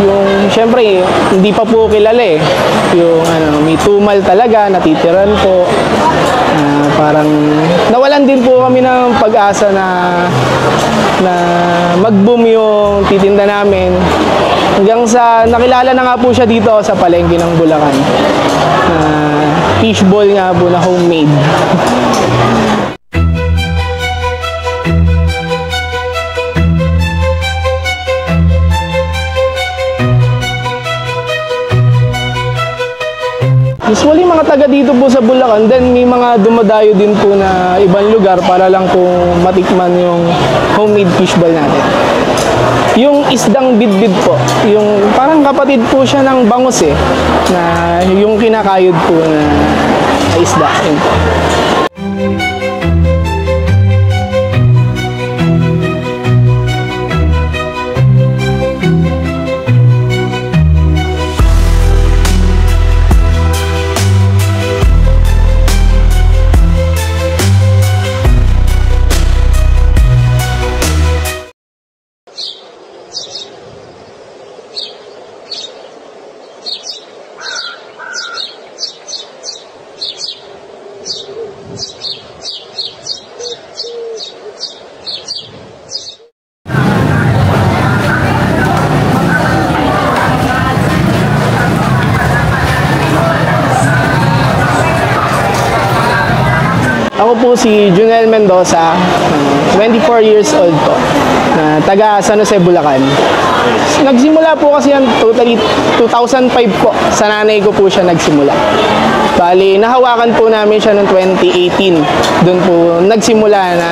Yung syempre hindi pa po kilala eh. Yung may tumal talaga, natitiran po. Parang nawalan din po kami ng pag-asa na mag-boom yung titinda namin. Hanggang sa nakilala na nga po siya dito sa palengke ng Bulacan. Fishball nga po na homemade. Usually mga taga dito po sa Bulacan, then may mga dumadayo din po na ibang lugar para lang po matikman yung homemade fishball natin. Yung isdang bidbid po, yung parang kapatid po siya ng bangus eh, na yung kinakayod po na isda. Yun po. Ako po si Junel Mendoza, 24 years old po, na taga San Jose, Bulacan. Nagsimula po kasi yan totally 2005 po, sa nanay ko po siya nagsimula. Bali, nahawakan po namin siya noong 2018. Doon po nagsimula na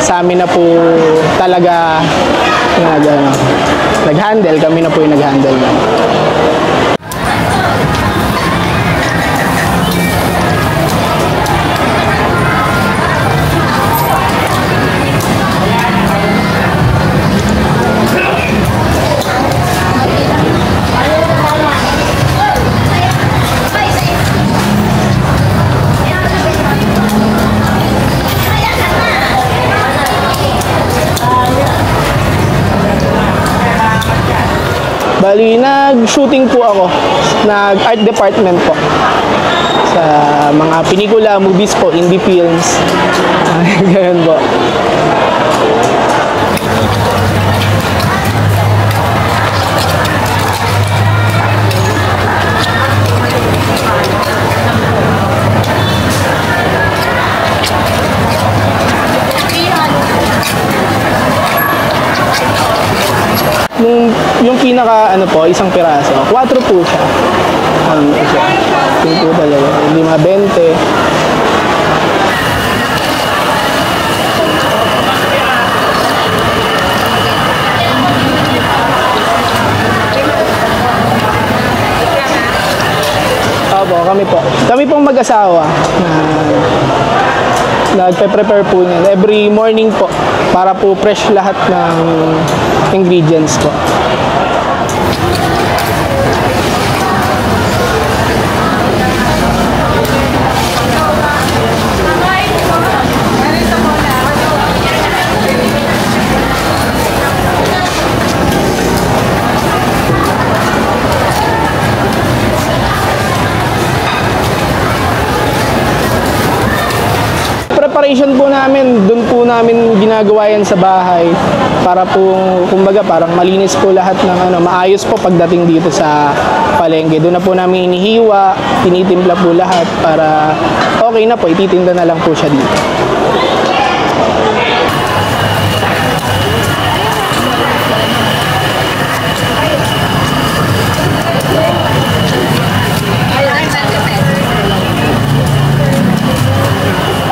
sa amin na po talaga nag-handle, kami na po yung nag-handle. Bali, nag-shooting po ako, nag-art department po sa mga pelikula, movies po, indie films. Ganyan po. Yung pinaka po, isang piraso, 4 po siya. Yun po talaga, 5-20. Opo, kami po. Kami pong mag-asawa na nagpe-prepare po niyan every morning po para po fresh lahat ng ingredients po. Preparation po namin, doon po namin ginagawa yan sa bahay para po, kumbaga, parang malinis po lahat ng maayos po pagdating dito sa palengke. Doon na po namin inihiwa, tinitimpla po lahat para okay na po, ititinda na lang po siya dito.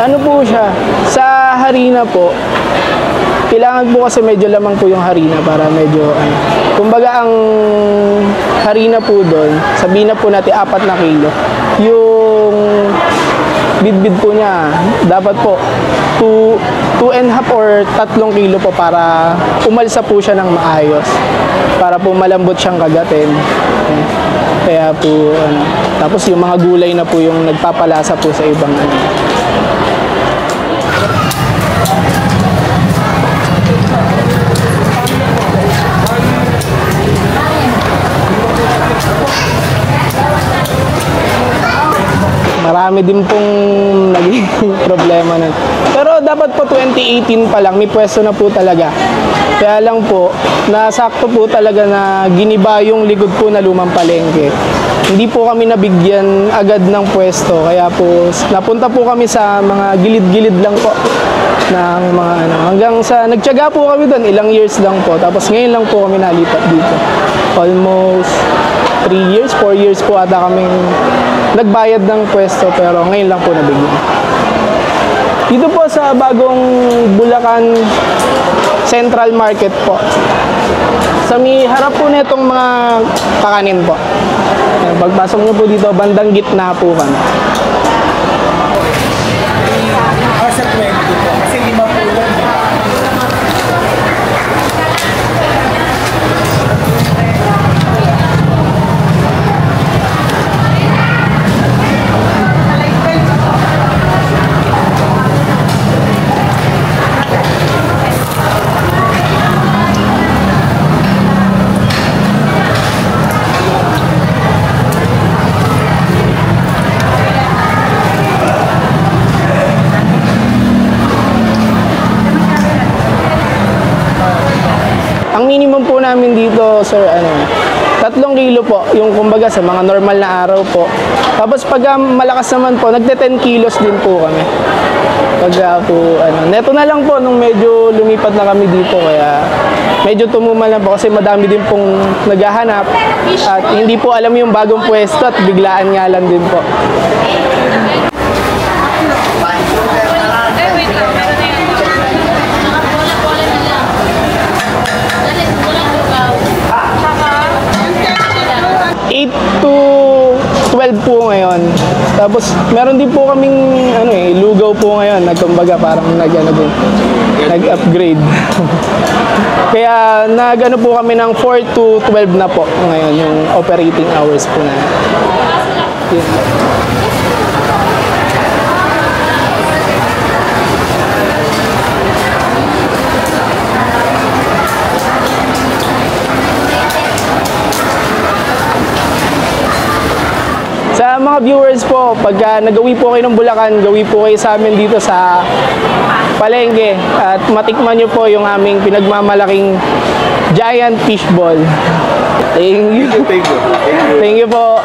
Ano po siya, sa harina po, kailangan po kasi medyo lamang po yung harina para medyo, kumbaga ang harina po doon, sabihin na po natin 4 na kilo. Yung bidbid po niya, dapat po 2.5 or 3 kilo po para umalsa po siya ng maayos. Para po malambot siyang kagatin. Kaya po, tapos yung mga gulay na po yung nagpapalasa po sa ibang marami din pong naging problema nun. Pero dapat po 2018 pa lang, may pwesto na po talaga. Kaya lang po, nasakto po talaga na giniba yung likod po na lumang palengke. Hindi po kami nabigyan agad ng pwesto, kaya po napunta po kami sa mga gilid-gilid lang po ng mga ano. Hanggang sa nagtiyaga po kami doon, ilang years lang po. Tapos ngayon lang po kami nalipat dito. Almost 3 years, 4 years po ata kaming nagbayad ng pwesto, pero ngayon lang po nabigyan. Dito po sa bagong Bulacan Central Market po. Sa may harap po nitong mga kakanin po. Pagpasok nyo po dito, bandang gitna po kami. Sa 20 po, kasi 5 po lang. Ang minimum po namin dito, sir, 3 kilo po, yung kumbaga sa mga normal na araw po. Tapos pag malakas naman po, nagte-10 kilos din po kami. Pag po, neto na lang po nung medyo lumipat na kami dito, kaya medyo tumumal na po kasi madami din pong naghahanap at hindi po alam yung bagong pwesto at biglaan nga lang din po. Wait lang, meron na yan. Nakabola-bola na lang. Dalit, walang lugaw. Tsaka, 8 to 12 po ngayon. Tapos meron din po kaming lugaw po ngayon, kumbaga parang nag-upgrade. Kaya po kami ng 4 to 12 na po ngayon yung operating hours po na. Sa mga viewers po, pagka nagawi po kayo ng Bulacan, gawi po kayo sa amin dito sa palengke at matikman nyo po yung aming pinagmamalaking giant fishball. Thank you. Thank you. Thank you po.